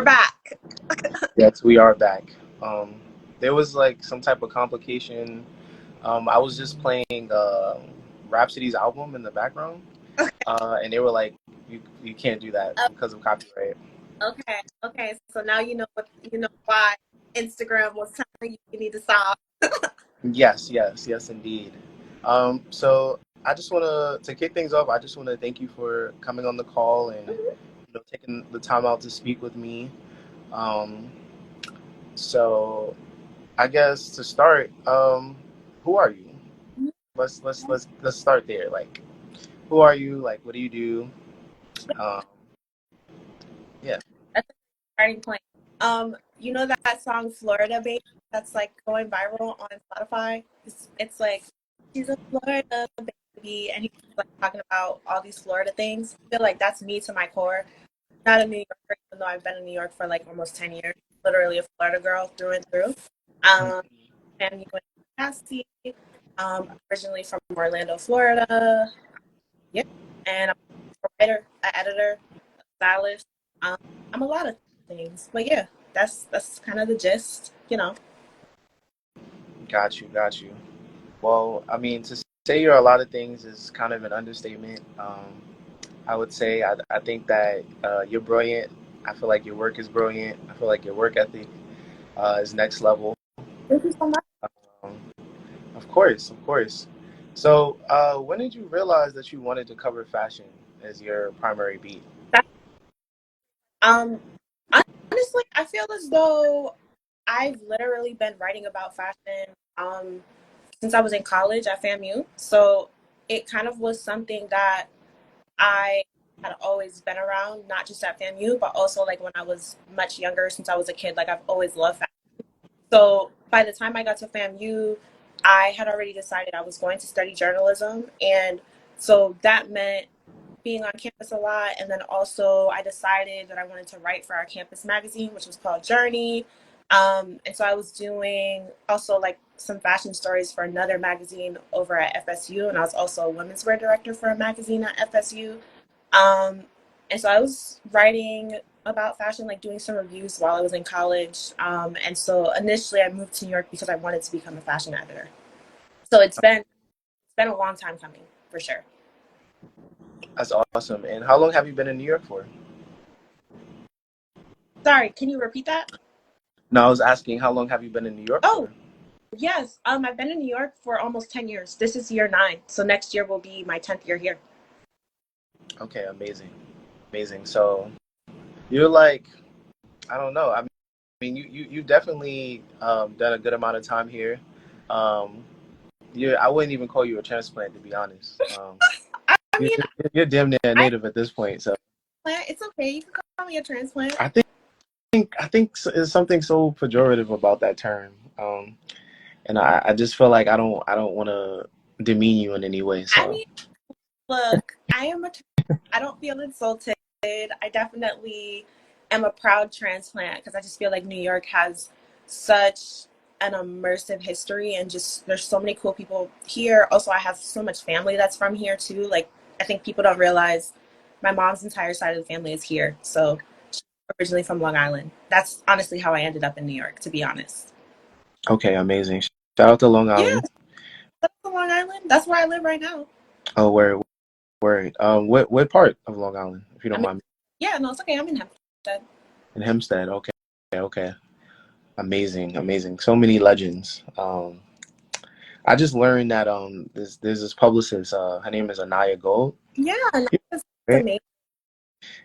back. Yes, we are back. There was like some type of complication. I was just playing Rhapsody's album in the background, and they were like, "You can't do that because of copyright." Okay. So now you know why Instagram was telling you need to stop. Yes, indeed. So I just want to kick things off. I just want to thank you for coming on the call and taking the time out to speak with me. Um, so I guess to start, who are you? Let's start there. Like, who are you? Like, what do you do? Um, yeah. That's a starting point. You know that song Florida Baby that's like going viral on Spotify? It's like she's a Florida baby and he's like talking about all these Florida things. I feel like that's me to my core. Not a New Yorker, even though I've been in New York for like almost 10 years. Literally a Florida girl through and through. And you went to Cassie, originally from Orlando, Florida. Yeah. And I'm a writer, an editor, a stylist. I'm a lot of things. But yeah, that's kind of the gist. Got you. Well, I mean, to say you're a lot of things is kind of an understatement. I would say I think that you're brilliant. I feel like your work is brilliant. I feel like your work ethic is next level. Thank you so much. Um, of course, of course. So, when did you realize that you wanted to cover fashion as your primary beat? Um, honestly, I feel as though I've literally been writing about fashion since I was in college at FAMU. So it kind of was something that I had always been around, not just at FAMU, but also like when I was much younger, since I was a kid, like I've always loved fashion. So by the time I got to FAMU, I had already decided I was going to study journalism. And so that meant being on campus a lot. And then also I decided that I wanted to write for our campus magazine, which was called Journey. And so I was doing also like some fashion stories for another magazine over at FSU. And I was also a women's wear director for a magazine at FSU. Um, and so I was writing about fashion, like doing some reviews while I was in college. And so initially I moved to New York because I wanted to become a fashion editor. So it's been a long time coming for sure. That's awesome. And how long have you been in New York for? Sorry, can you repeat that? No, I was asking how long have you been in New York Oh, for? yes. I've been in New York for almost 10 years. This is year 9. So next year will be my 10th year here. Okay, amazing. So you're like, I don't know. I mean, you definitely done a good amount of time here. Um, I wouldn't even call you a transplant, to be honest. I You're, mean, you're damn near a I native at this point. So it's okay. You can call me a transplant. I think there's something so pejorative about that term. And I just feel like I don't want to demean you in any way. I So mean, look, I don't feel insulted. I definitely am a proud transplant because I just feel like New York has such an immersive history and just there's so many cool people here. Also, I have so much family that's from here too. Like I think people don't realize my mom's entire side of the family is here. So she's originally from Long Island. That's honestly how I ended up in New York, to be honest. okay, amazing. Shout out to Long Yeah, Island. that's Long Island. That's where I live right now. Oh, where what part of Long Island, if you I don't mean, mind? yeah, no, it's okay. I'm in Hampstead. In Hempstead. Okay. Amazing. So many legends. I just learned that there's this publicist. Her name is Anaya Gold. Yeah, that's Right? amazing.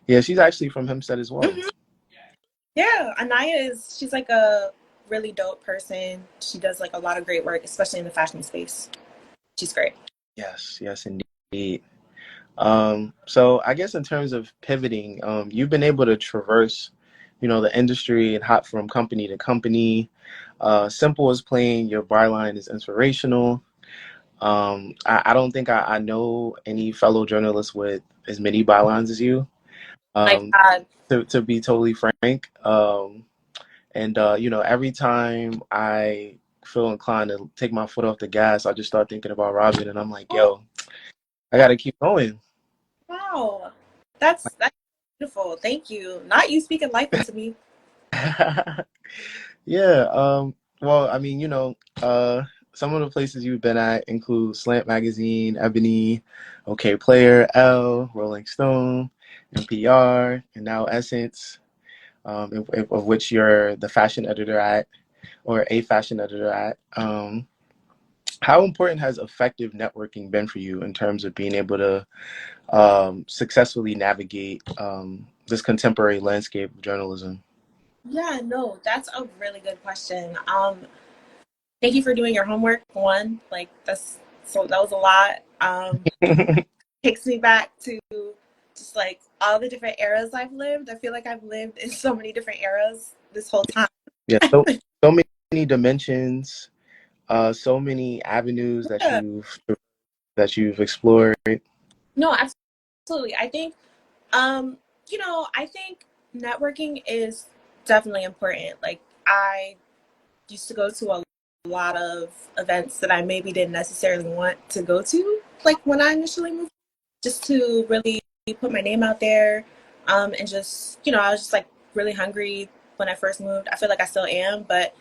Yeah, she's actually from Hempstead as well. Mhm. Yeah, she's like a really dope person. She does like a lot of great work, especially in the fashion space. She's great. Yes, indeed. So I guess in terms of pivoting, you've been able to traverse, the industry and hop from company to company. Simple as plain, your byline is inspirational. I don't think I know any fellow journalists with as many bylines as you. My Um, God. to be totally frank. And every time I feel inclined to take my foot off the gas, I just start thinking about Robyn, and I'm like, Oh, yo, I gotta keep going. wow. That's beautiful. Thank you. Not you speaking life into me. Yeah. Well, I mean, some of the places you've been at include Slant Magazine, Ebony, Okayplayer, Elle, Rolling Stone, NPR, and now Essence, of which you're the fashion editor at, or a fashion editor at. How important has effective networking been for you in terms of being able to successfully navigate this contemporary landscape of journalism? Yeah, no, that's a really good question. Thank you for doing your homework. One, like that's so that was a lot. Takes me back to just like all the different eras I've lived. I feel like I've lived in so many different eras this whole time. Yeah, so many dimensions, so many avenues Yeah. that you've explored. No, absolutely. I think, um, I think networking is definitely important. Like I used to go to a lot of events that I maybe didn't necessarily want to go to, like when I initially moved, just to really put my name out there. And just, I was just like really hungry when I first moved. I feel like I still am, but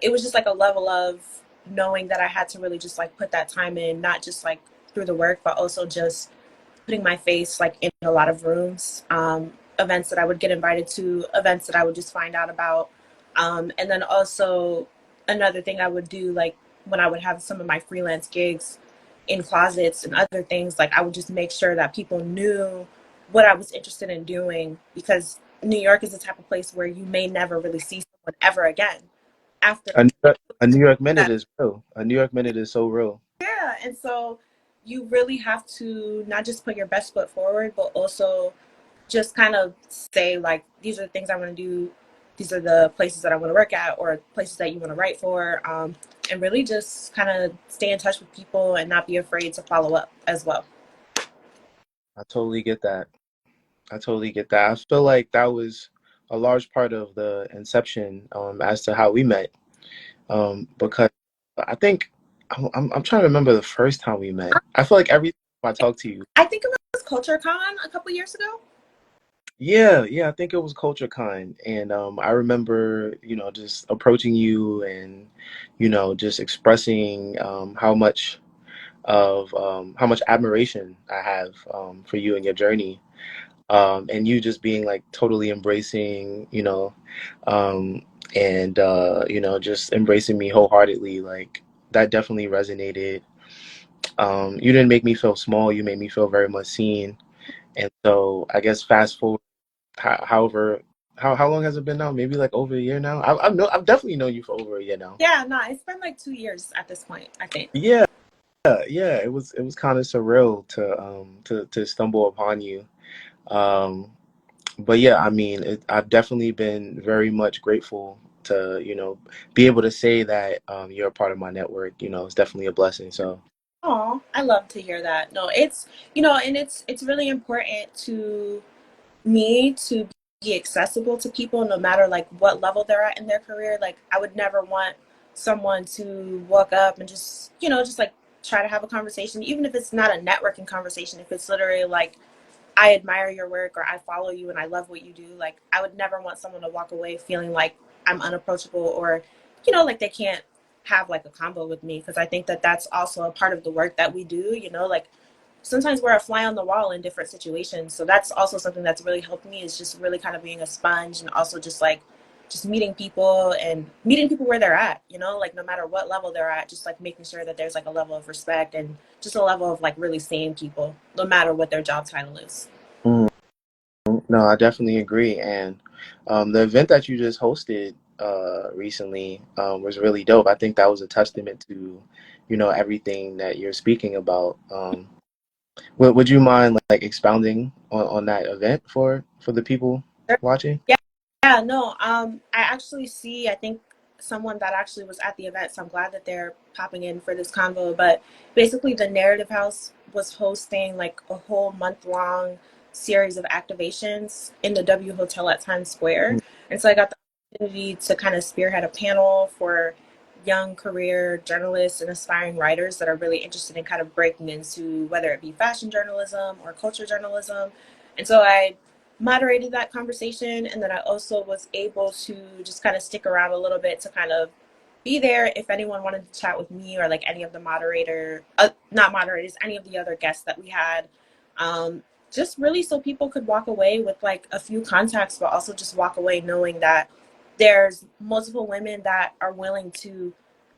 it was just like a level of knowing that I had to really just like put that time in, not just like through the work, but also just putting my face like in a lot of rooms, events that I would get invited to, events that I would just find out about. And then also another thing I would do, like when I would have some of my freelance gigs in closets and other things, like I would just make sure that people knew what I was interested in doing, because New York is the type of place where you may never really see someone ever again after A New York, a New York minute that. is real. A New York minute is so real. Yeah, and so you really have to not just put your best foot forward, but also just kind of say like, these are the things I want to do, these are the places that I want to work at, or places that you want to write for, and really just kind of stay in touch with people and not be afraid to follow up as well. I totally get that. I totally get that. I feel like that was a large part of the inception as to how we met. Because I think I'm trying to remember the first time we met. I feel like every time I talk to you, I think it was Culture Con a couple years ago. yeah, I think it was Culture Con, and I remember, just approaching you and, just expressing how much admiration I have for you and your journey, and you just being like totally embracing, um, and just embracing me wholeheartedly. Like that definitely resonated. You didn't make me feel small. You made me feel very much seen. And so I guess fast forward, however, how long has it been now? Maybe like over a year now. I've definitely known you for over a year now. Yeah, no, it's been like 2 years at this point, I think. Yeah, yeah. It was kind of surreal to stumble upon you. Um, but yeah, I mean, I've definitely been very much grateful to be able to say that you're a part of my network. It's definitely a blessing. So. Oh, I love to hear that. No, it's and it's really important to me to be accessible to people no matter like what level they're at in their career. Like I would never want someone to walk up and just just like try to have a conversation, even if it's not a networking conversation, if it's literally like, I admire your work or I follow you and I love what you do. Like I would never want someone to walk away feeling like I'm unapproachable, or like they can't have like a combo with me, because I think that that's also a part of the work that we do. Like sometimes we're a fly on the wall in different situations. So that's also something that's really helped me, is just really kind of being a sponge, and also just like just meeting people and meeting people where they're at, like no matter what level they're at, just like making sure that there's like a level of respect and just a level of like really seeing people no matter what their job title is. No, I definitely agree. And the event that you just hosted recently was really dope. I think that was a testament to, everything that you're speaking about. Would you mind like expounding on that event for the people watching? Yeah, yeah, no. I actually see. I think someone that actually was at the event, so I'm glad that they're popping in for this convo. But basically, the Narrative House was hosting like a whole month-long series of activations in the W Hotel at Times Square, and so I got the opportunity to kind of spearhead a panel for young career journalists and aspiring writers that are really interested in kind of breaking into whether it be fashion journalism or culture journalism. And so I moderated that conversation, and then I also was able to just kind of stick around a little bit to kind of be there if anyone wanted to chat with me or like any of the not moderators, any of the other guests that we had. Um, just really so people could walk away with like a few contacts, but also just walk away knowing that there's multiple women that are willing to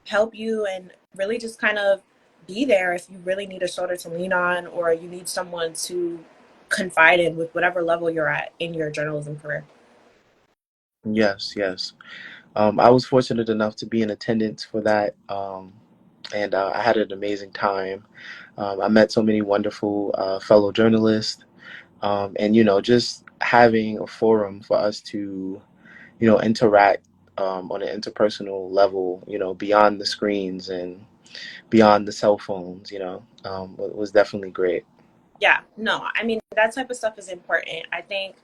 help you and really just kind of be there if you really need a shoulder to lean on or you need someone to confide in with whatever level you're at in your journalism career. Yes, yes. I was fortunate enough to be in attendance for that, and I had an amazing time. I met so many wonderful fellow journalists, and just having a forum for us to interact on an interpersonal level, beyond the screens and beyond the cell phones, was definitely great. Yeah, no, I mean, that type of stuff is important. I think,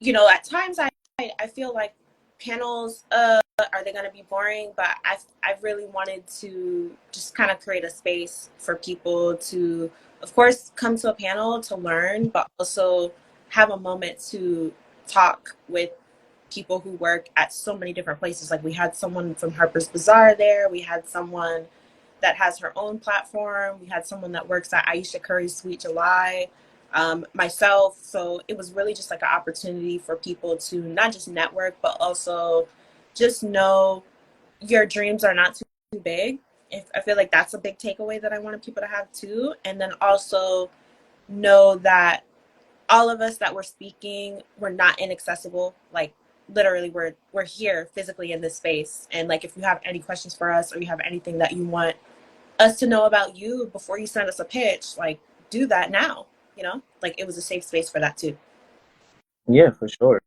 at times I feel like panels, are they going to be boring? But I really wanted to just kind of create a space for people to, of course, come to a panel to learn, but also have a moment to talk with people who work at so many different places. Like we had someone from Harper's Bazaar there. We had someone that has her own platform. We had someone that works at Aisha Curry's Sweet July, myself. So it was really just like an opportunity for people to not just network, but also just know your dreams are not too big. If I feel like that's a big takeaway that I wanted people to have too. And then also know that all of us that were speaking were not inaccessible. Like literally we're here physically in this space. And like if you have any questions for us or you have anything that you want us to know about you before you send us a pitch, like do that now, Like it was a safe space for that too. Yeah, for sure.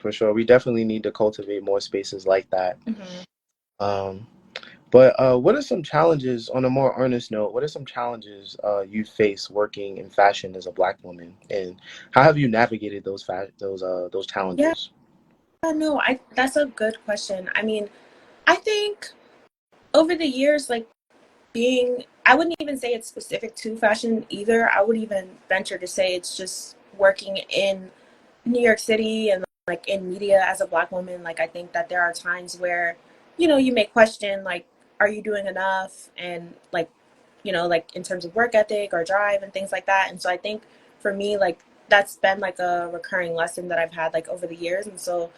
For sure. We definitely need to cultivate more spaces like that. Mm-hmm. Um, but what are some challenges, on a more earnest note, what are some challenges you face working in fashion as a Black woman? And how have you navigated those Yeah, challenges? no, I that's a good question. I mean, I think over the years, like I wouldn't even say it's specific to fashion either. I would even venture to say it's just working in New York City and like in media as a Black woman. Like I think that there are times where, you may question like, are you doing enough? And like, like in terms of work ethic or drive and things like that. And so I think for me, like that's been like a recurring lesson that I've had like over the years. And so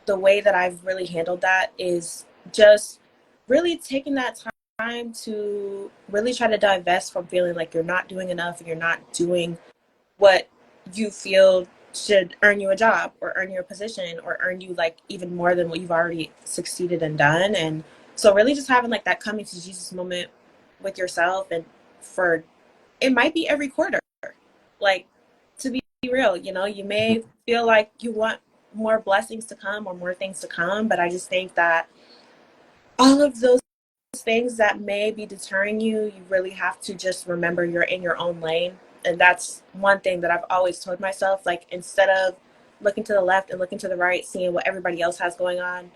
the way that I've really handled that is just really taking that time to really try to divest from feeling like you're not doing enough and you're not doing what you feel should earn you a job or earn you a position or earn you like even more than what you've already succeeded and done. And so really just having like that coming to Jesus moment with yourself, and for it might be every quarter, like to be real, you may feel like you want more blessings to come or more things to come, but I just think that all of those things that may be deterring you, you really have to just remember you're in your own lane. And that's one thing that I've always told myself. Like, instead of looking to the left and looking to the right, seeing what everybody else has going on,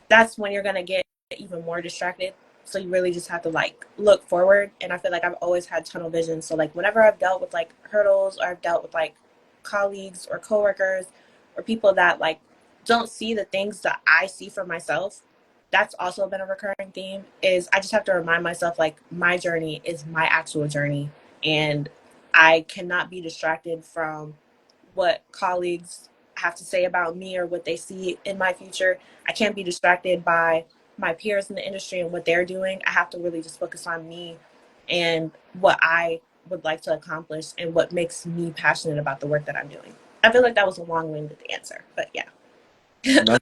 that's when you're going to get even more distracted. So you really just have to like look forward. And I feel like I've always had tunnel vision. So like whenever I've dealt with like hurdles or I've dealt with like colleagues or coworkers or people that like don't see the things that I see for myself, that's also been a recurring theme. Is I just have to remind myself like my journey is my actual journey, and I cannot be distracted from what colleagues have to say about me or what they see in my future. I can't be distracted by my peers in the industry and what they're doing. I have to really just focus on me and what I would like to accomplish and what makes me passionate about the work that I'm doing. I feel like that was a long-winded answer, but yeah. Not,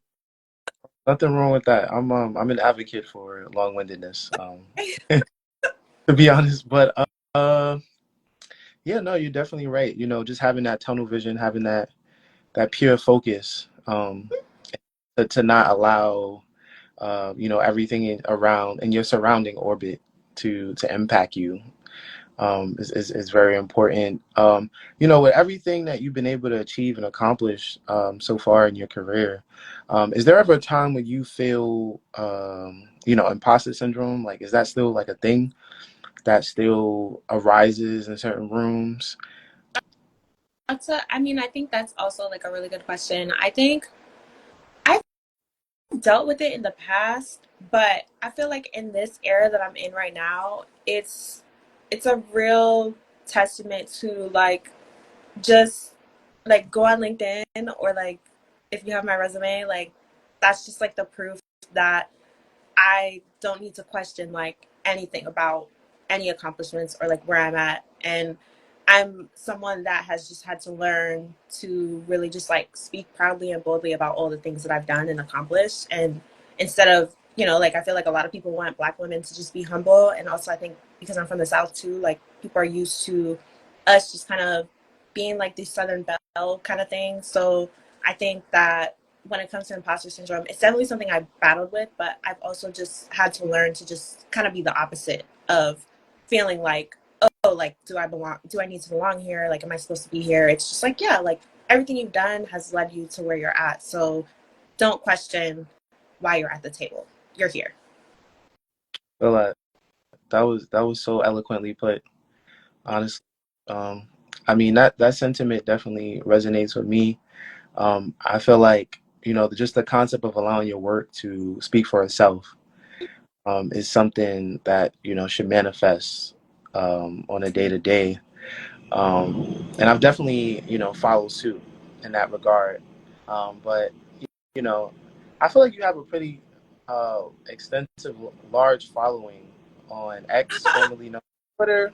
Nothing wrong with that. I'm an advocate for long-windedness, to be honest. But uh, yeah, no, you're definitely right. Just having that tunnel vision, having that pure focus, to not allow everything around in your surrounding orbit to impact you, is very important. With everything that you've been able to achieve and accomplish so far in your career, is there ever a time when you feel imposter syndrome? Like, is that still like a thing that still arises in certain rooms? I mean, I think that's also like a really good question. I think I've dealt with it in the past, but I feel like in this era that I'm in right now, it's a real testament to like just like go on LinkedIn or like if you have my resume, like that's just like the proof that I don't need to question like anything about any accomplishments or like where I'm at. And I'm someone that has just had to learn to really just like speak proudly and boldly about all the things that I've done and accomplished. And instead of, like I feel like a lot of people want Black women to just be humble. And also, I think because I'm from the South too, like people are used to us just kind of being like these Southern belle kind of thing. So I think that when it comes to imposter syndrome, it's definitely something I've battled with, but I've also just had to learn to just kind of be the opposite of feeling like, oh, like, do I belong? Do I need to belong here? Like, am I supposed to be here? It's just like, yeah, like everything you've done has led you to where you're at. So don't question why you're at the table. You're here. Well, that was so eloquently put. Honestly, um, I mean that sentiment definitely resonates with me. I feel like just the concept of allowing your work to speak for itself is something that should manifest on a day to day. And I've definitely followed suit in that regard. But you know, I feel like you have a pretty extensive, large following on X, formerly known as Twitter.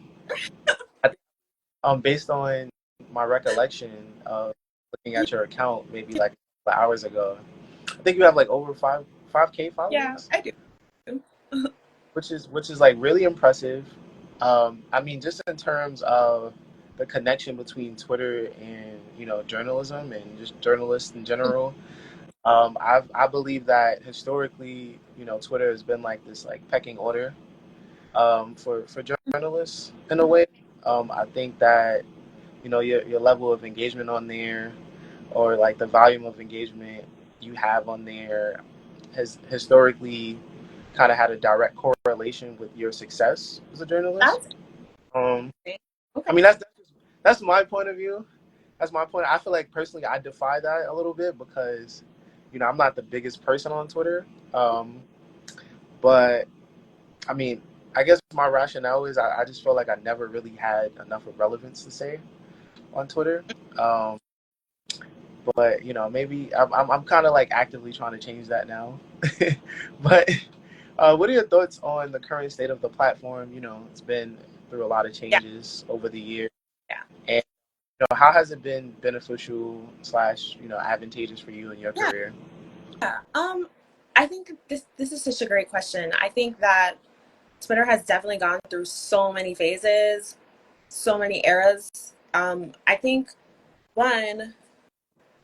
I think, based on my recollection of looking at your account, maybe like a couple hours ago, I think you have like over five K Yeah, followers, I do. which is like really impressive. I mean, just in terms of the connection between Twitter and journalism and just journalists in general. I believe that historically, Twitter has been like this like pecking order for journalists in a way. I think that your level of engagement on there, or like the volume of engagement you have on there, has historically kind of had a direct correlation with your success as a journalist. That's Um, interesting. I Okay. mean that's my point of view. That's my point. I feel like personally I defy that a little bit because I'm not the biggest person on Twitter. But I mean, I guess my rationale is I just feel like I never really had enough of relevance to say on Twitter. Um, but maybe I'm kind of like actively trying to change that now. But what are your thoughts on the current state of the platform? It's been through a lot of Yeah. changes over the years, Yeah. and how has it been beneficial slash advantageous for you in your Yeah. career? Yeah. I think this is such a great question. I think that Twitter has definitely gone through so many phases, so many eras. I think one,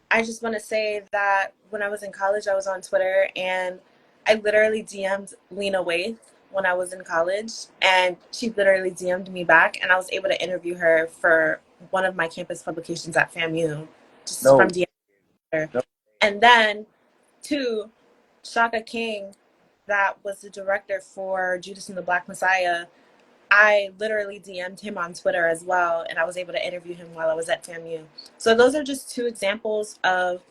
I just want to say that when I was in college, I was on Twitter and I literally DM'd Lena Waithe when I was in college, and she literally DM'd me back, and I was able to interview her for one of my campus publications at FAMU, just from No, DM her. no, And then two, Shaka King, that was the director for Judas and the Black Messiah. I literally DM'd him on Twitter as well, and I was able to interview him while I was at FAMU. So those are just two examples of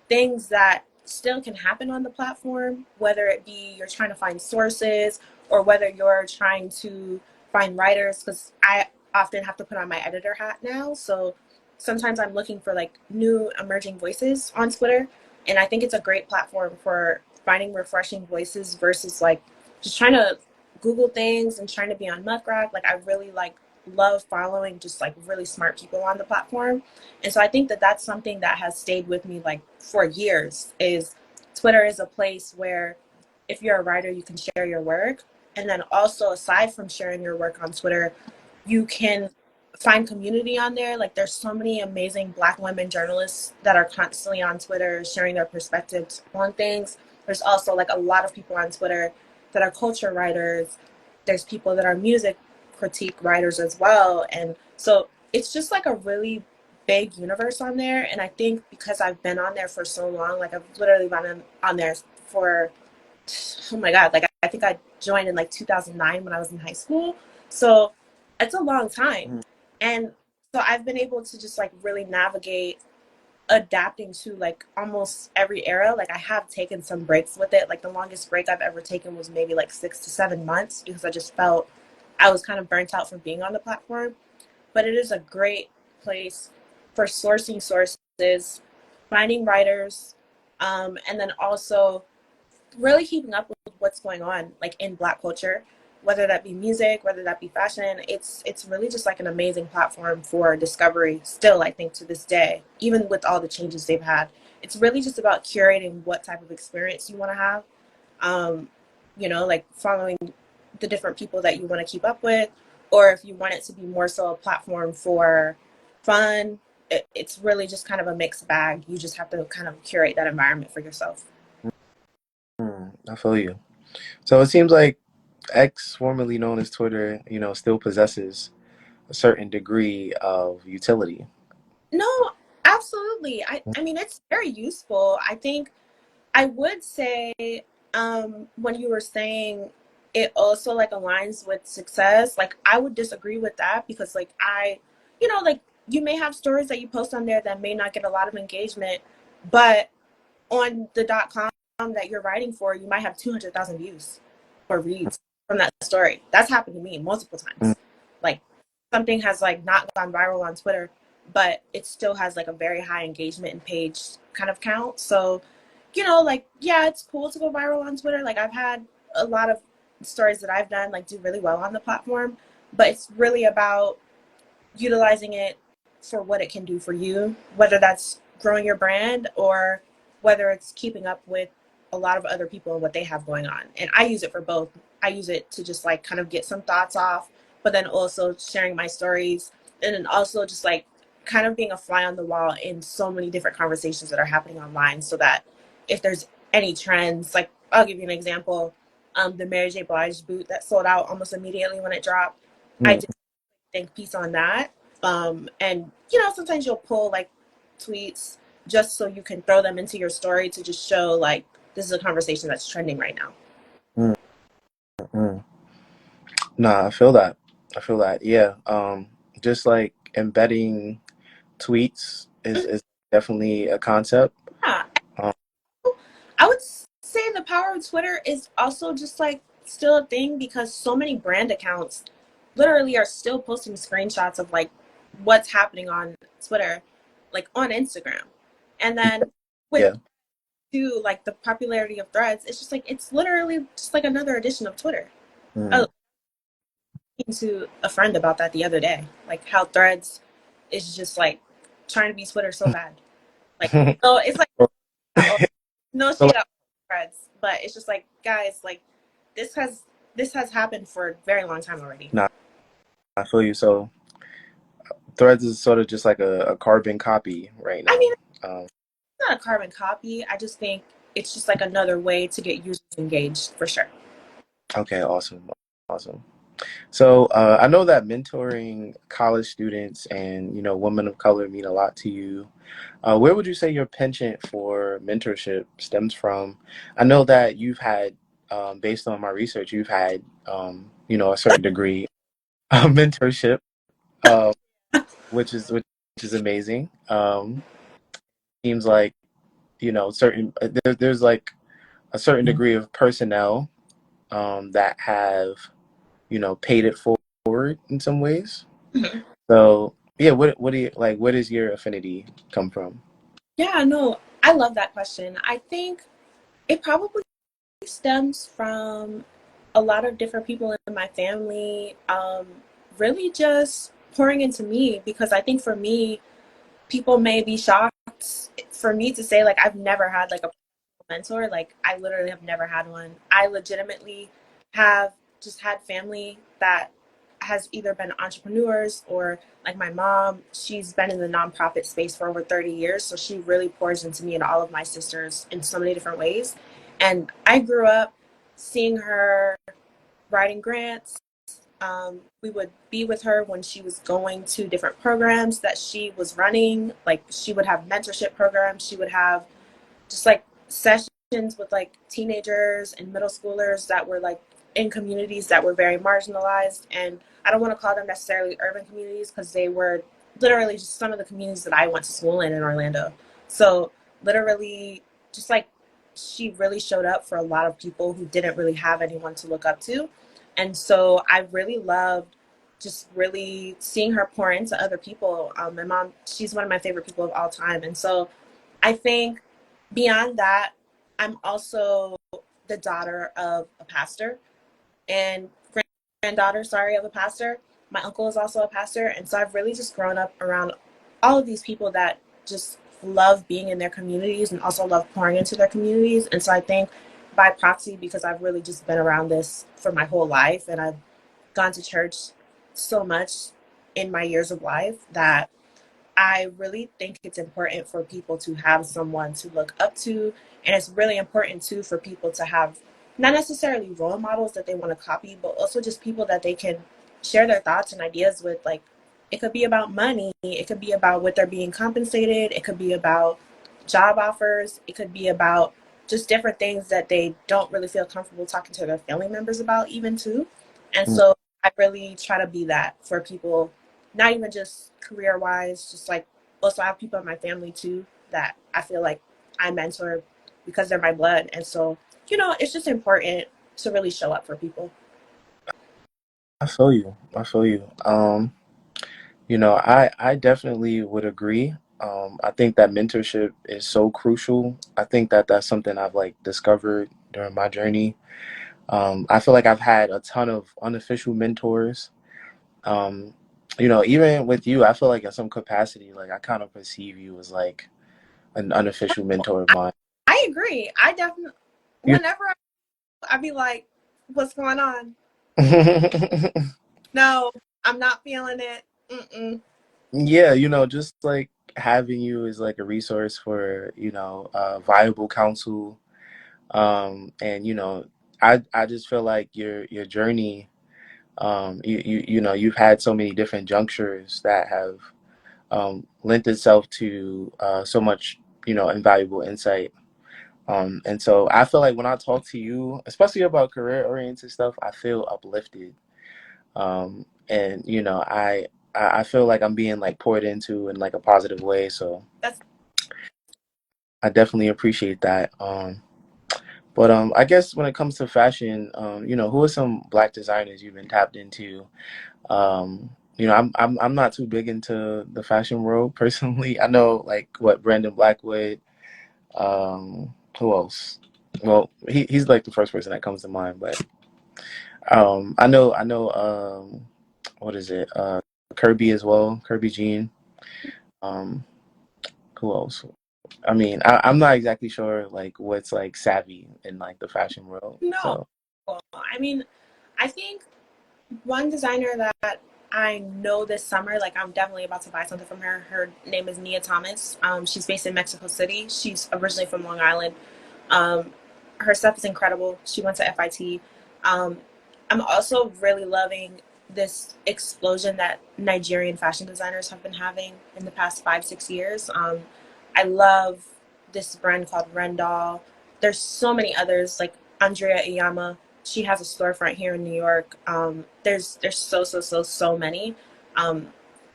things that still can happen on the platform, whether it be you're trying to find sources or whether you're trying to find writers, because I often have to put on my editor hat now. So sometimes I'm looking for like new emerging voices on Twitter, and I think it's a great platform for finding refreshing voices versus like just trying to Google things and trying to be on Muckrack. Like I really like love following just like really smart people on the platform. And so I think that that's something that has stayed with me like for years is Twitter is a place where if you're a writer, you can share your work. And then also aside from sharing your work on Twitter, you can find community on there. Like there's so many amazing Black women journalists that are constantly on Twitter sharing their perspectives on things. There's also like a lot of people on Twitter that are culture writers. There's people that are music critique writers as well. And so it's just like a really big universe on there. And I think because I've been on there for so long, like I've literally been on there for, oh my God, like I think I joined in like 2009 when I was in high school. So it's a long time. Mhm. And So I've been able to just like really navigate adapting to like almost every era. Like I have taken some breaks with it. Like the longest break I've ever taken was maybe like 6 to 7 months because I just felt I was kind of burnt out from being on the platform. But it is a great place for sourcing sources, finding writers, and then also really keeping up with what's going on like in Black culture, whether that be music, whether that be fashion. It's really just like an amazing platform for discovery still, I think, to this day, even with all the changes they've had. It's really just about curating what type of experience you want to have. um, like following the different people that you want to keep up with, or if you want it to be more so a platform for fun. It's really just kind of a mixed bag. You just have to kind of curate that environment for yourself. I feel you. So it seems like X, formerly known as Twitter, still possesses a certain degree of utility. No, absolutely. I mean, it's very useful. I think I would say, when you were saying it also like aligns with success, like I would disagree with that because like like you may have stories that you post on there that may not get a lot of engagement, but on the .com that you're writing for, you might have 200,000 views or reads from that story. That's happened to me multiple Mm, times. Like something has like not gone viral on Twitter, but it still has like a very high engagement and page kind of count. So, like yeah, it's cool to go viral on Twitter. Like I've had a lot of stories that I've done like do really well on the platform, but it's really about utilizing it for what it can do for you, whether that's growing your brand or whether it's keeping up with a lot of other people and what they have going on. And I use it for both. I use it to just like kind of get some thoughts off, but then also sharing my stories, and then also just like kind of being a fly on the wall in so many different conversations that are happening online, so that if there's any trends, like I'll give you an example. The Mary J. Blige boot that sold out almost immediately when it dropped. I mm, did think piece on that. And sometimes you'll pull like tweets just so you can throw them into your story to just show like this is a conversation that's trending right now. mm, mm. Nah, I feel that. I feel that. Yeah. Just like embedding tweets is definitely a concept. Yeah, Um, I would say the power of Twitter is also just like still a thing because so many brand accounts literally are still posting screenshots of like what's happening on Twitter, like on Instagram. And then with yeah. to like the popularity of threads, it's just like it's literally just like another edition of Twitter. I Mm, was talking to a friend about that the other day, like how threads is just like trying to be Twitter so bad. Like no, it's like no So, shade out threads, but it's just like guys, like this has this has happened for a very long time already. nah, I feel you. So Threads is sort of just like a carbon copy right I now. mean, Um, it's not a carbon copy. I just think it's just like another way to get users engaged for sure. okay, awesome, awesome. So I know that mentoring college students and women of color mean a lot to you. Where would you say your penchant for mentorship stems from? I know that you've had, based on my research, you've had a certain degree of mentorship, uh, which is amazing. Seems like certain there's like a certain degree of personnel that have paid it forward in some ways. Mhm. So yeah, what do you like? Where does your affinity come from? Yeah, no, I love that question. I think it probably stems from a lot of different people in my family, really just pouring into me because I think for me, people may be shocked for me to say like I've never had like a mentor. Like I literally have never had one. I legitimately have just had family that has either been entrepreneurs or like my mom, she's been in the nonprofit space for over 30 years. So she really pours into me and all of my sisters in so many different ways. And I grew up seeing her writing grants. We would be with her when she was going to different programs that she was running. Like she would have mentorship programs. She would have just like sessions with like teenagers and middle schoolers that were like in communities that were very marginalized. And I don't want to call them necessarily urban communities because they were literally just some of the communities that I went to school in Orlando. So literally, just like she really showed up for a lot of people who didn't really have anyone to look up to. And so I really loved just really seeing her pour into other people. My mom, she's one of my favorite people of all time. And so I think beyond that, I'm also the daughter of a pastor and granddaughter, sorry, of a pastor. My uncle is also a pastor, and so I've really just grown up around all of these people that just love being in their communities and also love pouring into their communities. And so I think by proxy, because I've really just been around this for my whole life and I've gone to church so much in my years of life, that I really think it's important for people to have someone to look up to. And it's really important too for people to have not necessarily role models that they want to copy, but also just people that they can share their thoughts and ideas with. Like, it could be about money, it could be about what they're being compensated, it could be about job offers, it could be about just different things that they don't really feel comfortable talking to their family members about, even too. And Mm. so I really try to be that for people, not even just career wise, just like also I have people in my family too that I feel like I mentor because they're my blood. And so, it's just important to really show up for people. I feel you. I feel you. I definitely would agree. I think that mentorship is so crucial. I think that that's something I've like discovered during my journey. I feel like I've had a ton of unofficial mentors. Um, even with you, I feel like in some capacity, like I kind of perceive you as like an unofficial mentor of mine. I agree. I definitely, You whenever I be like, what's going on? No, I'm not feeling it. Mm-mm. Yeah, just like having you as like a resource for, viable counsel. And I just feel like your journey, you've had so many different junctures that have lent itself to so much, invaluable insight. And so I feel like when I talk to you, especially about career oriented stuff, I feel uplifted. And I feel like I'm being like poured into in like a positive way. So That's I definitely appreciate that. But I guess when it comes to fashion, who are some black designers you've been tapped into? I'm not too big into the fashion world personally. I know like what Brandon Blackwood. Who else? Well, he's like the first person that comes to mind. But I know. What is it? Kirby as well. Kirby Jean. Um, who else? I mean, I'm not exactly sure like what's like savvy in like the fashion world. no. So. I mean, I think one designer that I know this summer, like I'm definitely about to buy something from her. Her name is Nia Thomas. She's based in Mexico City. She's originally from Long Island. Um, her stuff is incredible. She went to FIT. Um, I'm also really loving this explosion that Nigerian fashion designers have been having in the past 5, 6 years. I love this brand called Rendall. There's so many others like Andrea Iyama. She has a storefront here in New York. There's so many. Um,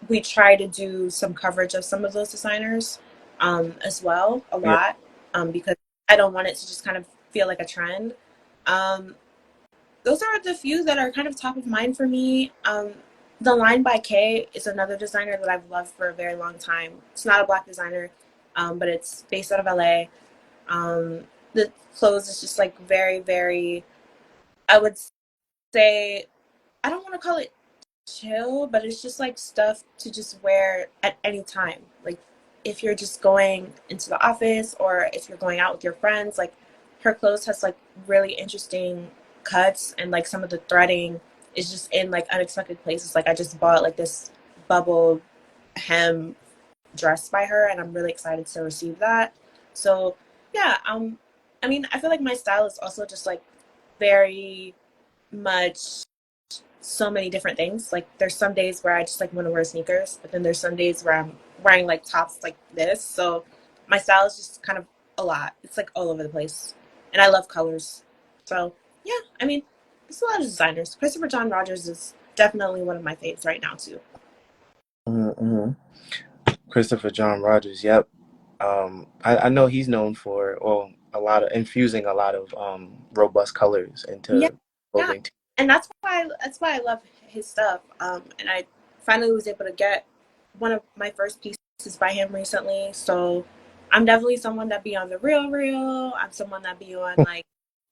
we try to do some coverage of some of those designers as well, a Yeah. lot, because I don't want it to just kind of feel like a trend. Um, those are the few that are kind of top of mind for me. The Line by K is another designer that I've loved for a very long time. It's not a black designer, but it's based out of LA. The clothes is just like very, very, I would say, I don't want to call it chill, but it's just like stuff to just wear at any time. Like if you're just going into the office or if you're going out with your friends, like her clothes has like really interesting cuts and like some of the threading is just in like unexpected places. Like I just bought like this bubble hem dress by her and I'm really excited to receive that. So yeah, I mean I feel like my style is also just like very much so many different things. Like there's some days where I just like want to wear sneakers, but then there's some days where I'm wearing like tops like this. So my style is just kind of a lot. It's like all over the place. And I love colors. So yeah, I mean, there's a lot of designers. Christopher John Rogers is definitely one of my faves right now too. Mm-hmm. Christopher John Rogers. Yep. I know he's known for, well, a lot of infusing a lot of robust colors Yeah, into yeah, clothing. and that's why I love his stuff. And I finally was able to get one of my first pieces by him recently. So I'm definitely someone that be on the real. I'm someone that be on like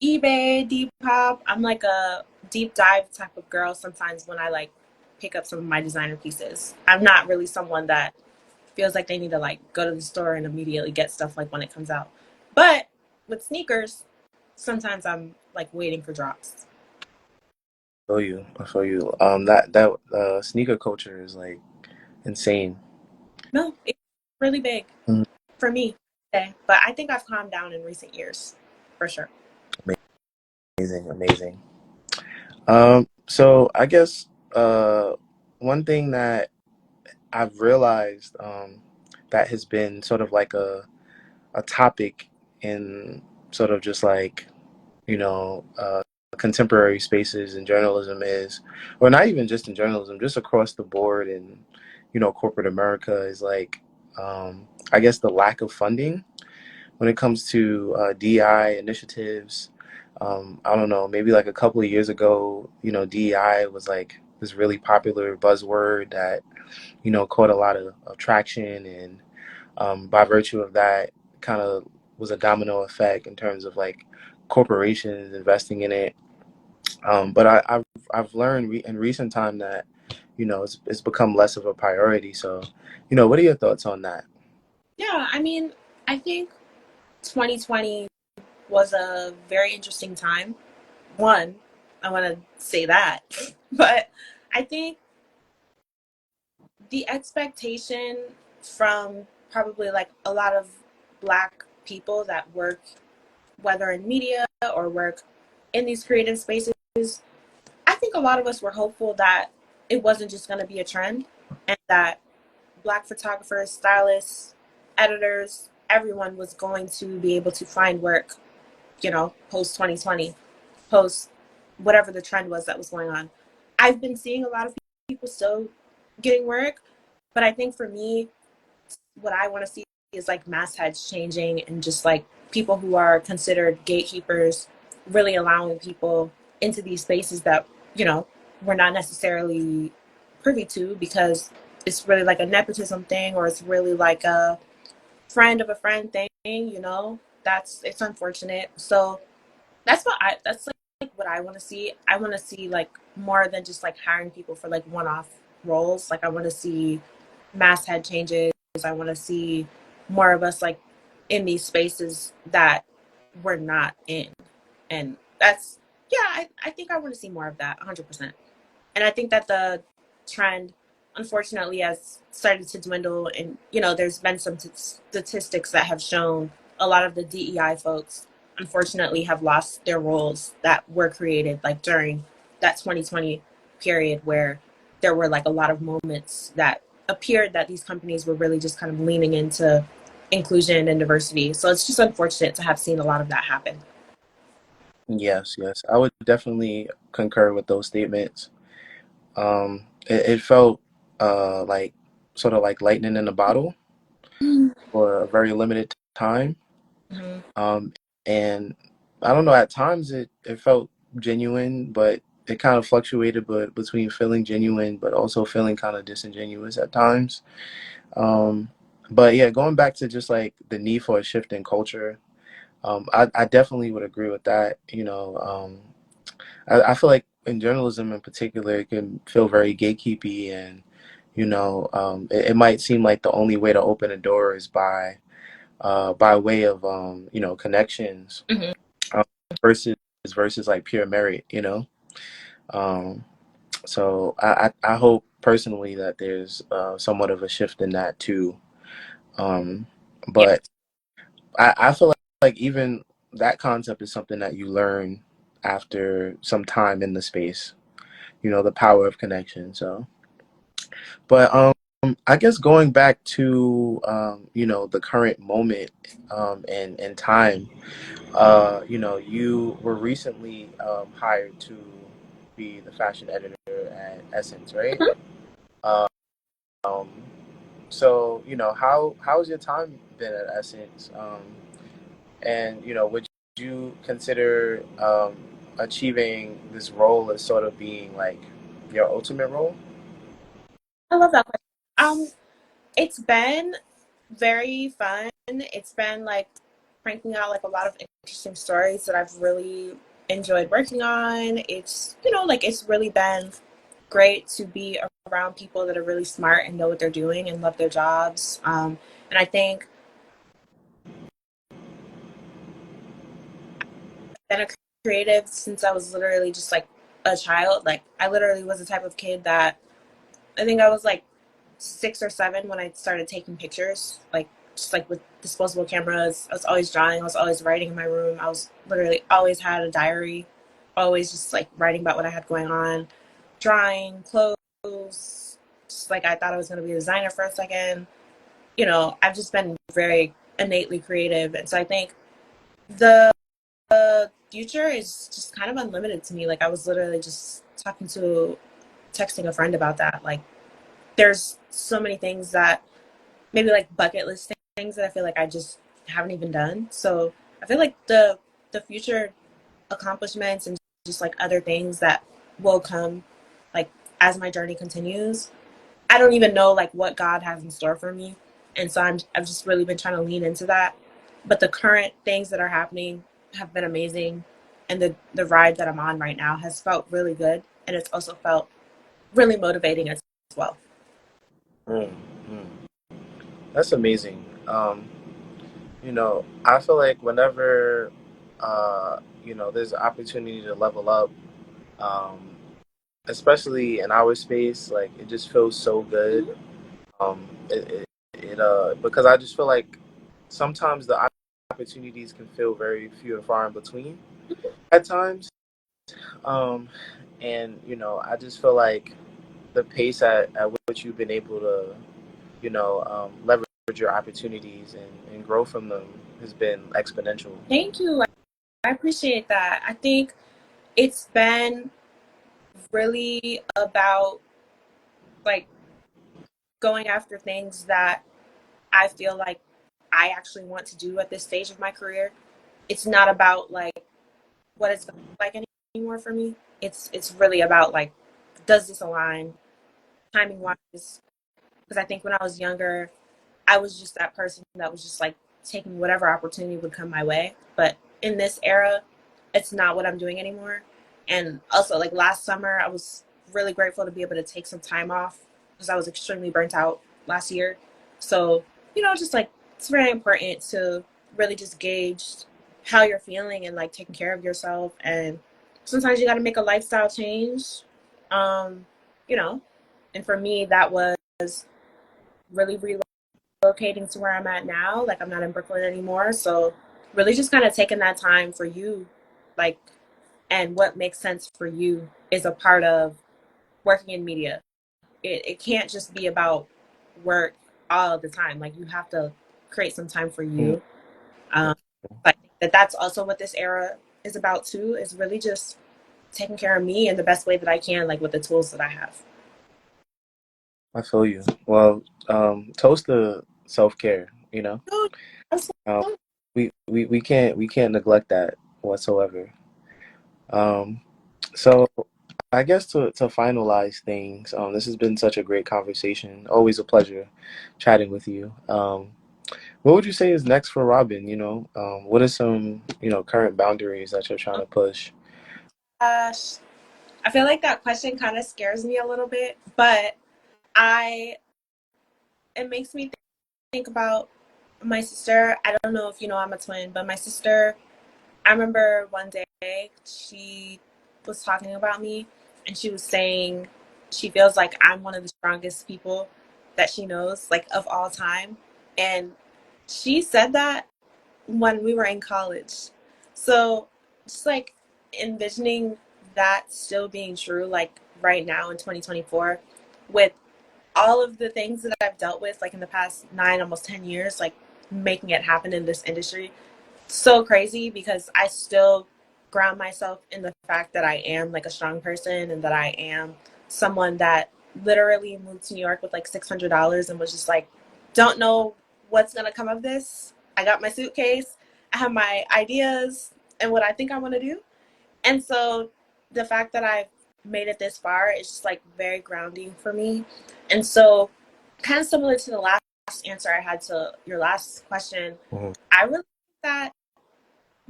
eBay, Depop. I'm like a deep dive type of girl sometimes when I like pick up some of my designer pieces. I'm not really someone that feels like they need to like go to the store and immediately get stuff like when it comes out. But with sneakers, sometimes I'm like waiting for drops. I feel you. I feel you. That sneaker culture is like insane. No, it's really big Mm. for me. Okay. But I think I've calmed down in recent years, for sure. Amazing, amazing. So I guess one thing that I've realized that has been sort of like a topic in sort of just like, you know, contemporary spaces in journalism is, or not even just in journalism, just across the board in, corporate America is like, I guess the lack of funding when it comes to DEI initiatives. I don't know, maybe like a couple of years ago, DEI was like this really popular buzzword that, caught a lot of traction. And by virtue of that, kind of was a domino effect in terms of like corporations investing in it. But I've learned in recent time that, it's become less of a priority. So, what are your thoughts on that? Yeah, I mean, I think 2020 was a very interesting time. One, I want to say that. But I think the expectation from probably like a lot of Black people that work, whether in media or work in these creative spaces, I think a lot of us were hopeful that it wasn't just going to be a trend and that Black photographers, stylists, editors, everyone was going to be able to find work, post 2020, post whatever the trend was that was going on. I've been seeing a lot of people still getting work, but I think for me, what I want to see is like mastheads changing and just like people who are considered gatekeepers really allowing people into these spaces that, you know, we're not necessarily privy to because it's really like a nepotism thing or it's really like a friend of a friend thing, it's unfortunate. So that's like what I want to see. I want to see like more than just like hiring people for like one-off roles. Like I want to see masthead changes. I want to see more of us like in these spaces that we're not in. And that's yeah, I think I want to see more of that 100%. And I think that the trend unfortunately has started to dwindle and there's been some statistics that have shown a lot of the DEI folks unfortunately have lost their roles that were created like during that 2020 period where there were like a lot of moments that appeared that these companies were really just kind of leaning into inclusion and diversity. So it's just unfortunate to have seen a lot of that happen. Yes, yes, I would definitely concur with those statements. It felt like sort of like lightning in a bottle for a very limited time. Mm-hmm. Um, and I don't know, at times it felt genuine, but it kind of fluctuated but between feeling genuine but also feeling kind of disingenuous at times. Um, but yeah, going back to just like the need for a shift in culture, I definitely would agree with that. I feel like in journalism in particular, it can feel very gatekeepy, and it might seem like the only way to open a door is by way of connections, Mm-hmm. um, versus versus like pure merit. Um, so I hope personally that there's somewhat of a shift in that too. Um, Yeah. but I feel like even that concept is something that you learn after some time in the space. The power of connection. So, but I guess going back to the current moment and time. You were recently hired to be the fashion editor at Essence, right? Um, So, how's your time been at Essence? And would you consider achieving this role as sort of being like your ultimate role? I love that question. It's been very fun. It's been like cranking out like a lot of interesting stories that I've really enjoyed working on. It's like it's really been great to be around people that are really smart and know what they're doing and love their jobs. And I think I've been a creative since I was literally just like a child. Like I literally was the type of kid that I think I was like 6 or 7 when I started taking pictures, like just like with disposable cameras. I was always drawing. I was always writing in my room. I was literally always had a diary, always just like writing about what I had going on, drawing clothes. Just like I thought I was going to be a designer for a second. I've just been very innately creative, and so I think the future is just kind of unlimited to me. Like I was literally just texting a friend about that. Like there's so many things that maybe like bucket list things that I feel like I just haven't even done. So I feel like the future accomplishments and just like other things that will come like as my journey continues. I don't even know like what God has in store for me. And so I've just really been trying to lean into that. But the current things that are happening have been amazing, and the ride that I'm on right now has felt really good, and it's also felt really motivating as well. Mm, mm. That's amazing. I feel like whenever there's an opportunity to level up, um, especially in our space, like it just feels so good. Mhm. Because I just feel like sometimes the opportunities can feel very few and far in between at times. Um, and I just feel like the pace at which you've been able to, leverage your opportunities and grow from them has been exponential. Thank you. I appreciate that. I think it's been really about like going after things that I feel like I actually want to do at this stage of my career. It's not about like what it's going to look like anymore for me. It's really about like, does this align timing wise? Because I think when I was younger, I was just that person that was just like taking whatever opportunity would come my way. But in this era, it's not what I'm doing anymore. And also, like last summer, I was really grateful to be able to take some time off because I was extremely burnt out last year. So, just like it's very important to really just gauge how you're feeling and like taking care of yourself. And sometimes you got to make a lifestyle change. Um, you know, and for me, that was really relocating to where I'm at now. Like I'm not in Brooklyn anymore. So really just kind of taking that time for you, like, and what makes sense for you is a part of working in media. It can't just be about work all the time. Like you have to create some time for Mm, you. I think that that's also what this era is about too, is really just taking care of me in the best way that I can, like with the tools that I have. I feel you. Well, toast to self care. No, Um, we can't neglect that whatsoever. Um, so I guess to finalize things, this has been such a great conversation. Always a pleasure chatting with you. What would you say is next for Robyn? What are some current boundaries that you're trying to push? gosh, I feel like that question kind of scares me a little bit, but I it makes me think about my sister. I don't know if you know I'm a twin, but my sister, I remember one day she was talking about me and she was saying she feels like I'm one of the strongest people that she knows, like of all time. And she said that when we were in college. So just like envisioning that still being true, like right now in 2024, with all of the things that I've dealt with, like in the past 9, almost 10 years, like making it happen in this industry, so crazy because I still ground myself in the fact that I am like a strong person and that I am someone that literally moved to New York with like $600 and was just like don't know what's gonna come of this. I got my suitcase, I have my ideas and what I think I want to do. And so the fact that I've made it this far is just like very grounding for me. And so, kind of similar to the last answer I had to your last question, Mhm. I really think that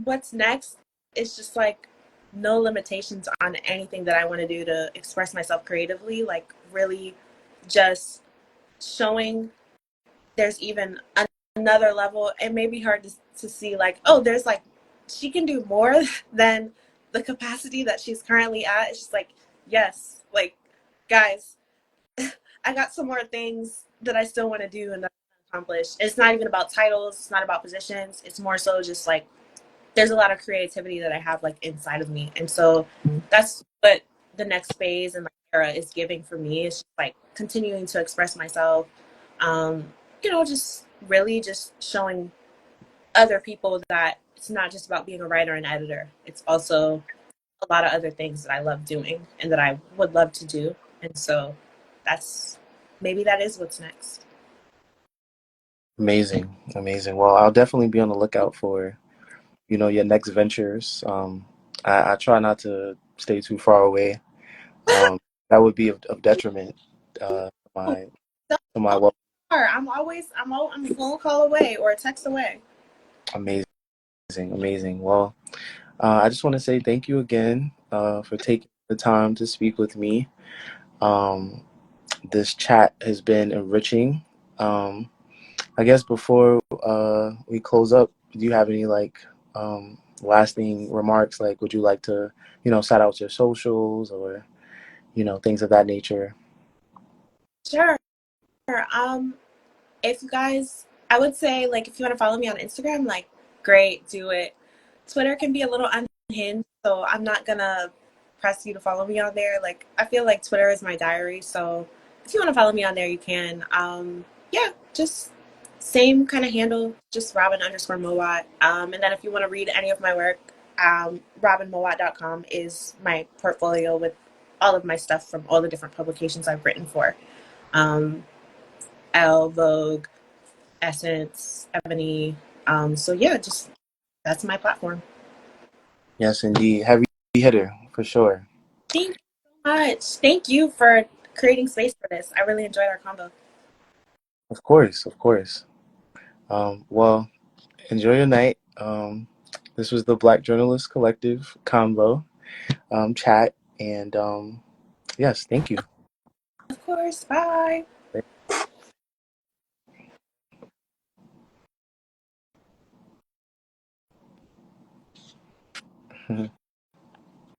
what's next is just like no limitations on anything that I want to do to express myself creatively. Like, really just showing there's even another level. It may be hard to see, like, oh, there's like, she can do more than the capacity that she's currently at. It's just like, yes, like, guys, I got some more things that I still want to do and that I accomplish. It's not even about titles, it's not about positions. It's more so just like there's a lot of creativity that I have like inside of me. And so that's what the next phase in my era is giving for me. It's just like continuing to express myself. Um, just really just showing other people that it's not just about being a writer and editor. It's also a lot of other things that I love doing and that I would love to do. And so that's maybe that is what's next. Amazing, amazing. Well, I'll definitely be on the lookout for, your next ventures. I try not to stay too far away. That would be of detriment to my to my well. I'm a phone call away or a text away. Amazing, amazing. Well, I just want to say thank you again for taking the time to speak with me. Um, this chat has been enriching. Um, I guess before we close up, do you have any lasting remarks? Like, would you like to, shout out your socials or, things of that nature? Sure. Um, if you guys, I would say, like, if you want to follow me on Instagram, like, great, do it. Twitter can be a little unhinged, so I'm not gonna press you to follow me on there. Like, I feel like Twitter is my diary, so if you want to follow me on there, you can. Yeah, just same kind of handle, just Robyn_Mowatt. And then if you want to read any of my work, RobynMowatt.com is my portfolio with all of my stuff from all the different publications I've written for. Um, Elle, Vogue, Essence, Ebony. So yeah, just that's my platform. Yes, indeed. Heavy hitter for sure. Thank you so much. Thank you for creating space for this. I really enjoyed our combo. Of course, of course. Well, enjoy your night. This was the Black Journalist Collective Convo chat, and yes, thank you. Of course. Bye.